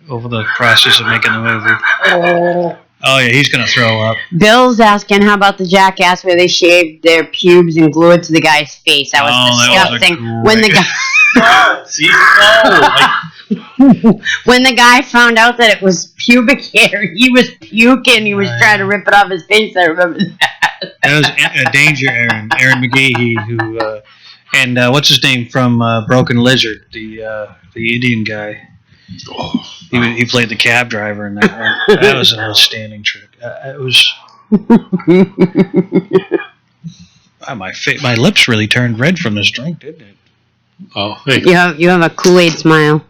over the process of making the movie. Oh yeah, he's gonna throw up. Bill's asking, how about the Jackass where they shaved their pubes and glue it to the guy's face? That was disgusting. When the guy, when the guy found out that it was pubic hair, he was puking. He was trying to rip it off his face. I remember that. That was a Danger Aaron McGahee, who and what's his name from Broken Lizard, the Indian guy. He played the cab driver in that one. That was an outstanding trick. It was. Wow, my lips really turned red from this drink, didn't it? Oh, hey. You have a Kool-Aid smile.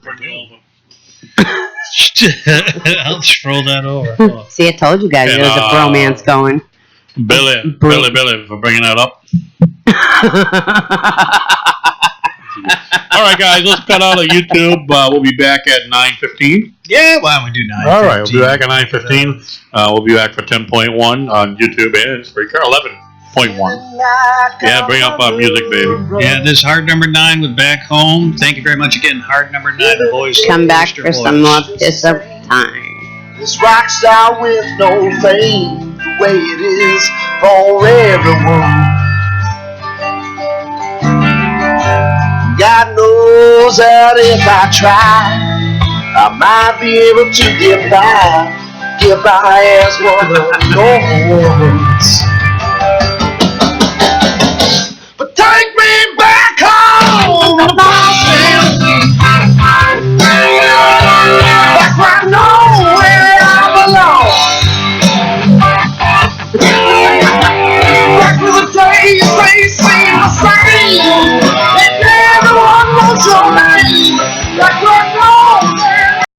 I'll scroll that over. Oh. See, I told you guys there's a bromance going. Billy, for bringing that up. All right, guys, let's cut out of YouTube. We'll be back at 9:15. Yeah, why don't we do 9:15? All right, we'll be back at 9:15. We'll be back for 10.1 on YouTube and Spreaker 11.1. Yeah, bring up music, baby. Yeah, this hard number 9 with Back Home. Thank you very much again, hard number 9, the boys. Come back for some more Pissah time. This rock star with no fame, the way it is for everyone. God knows that if I try, I might be able to get by as one of no one.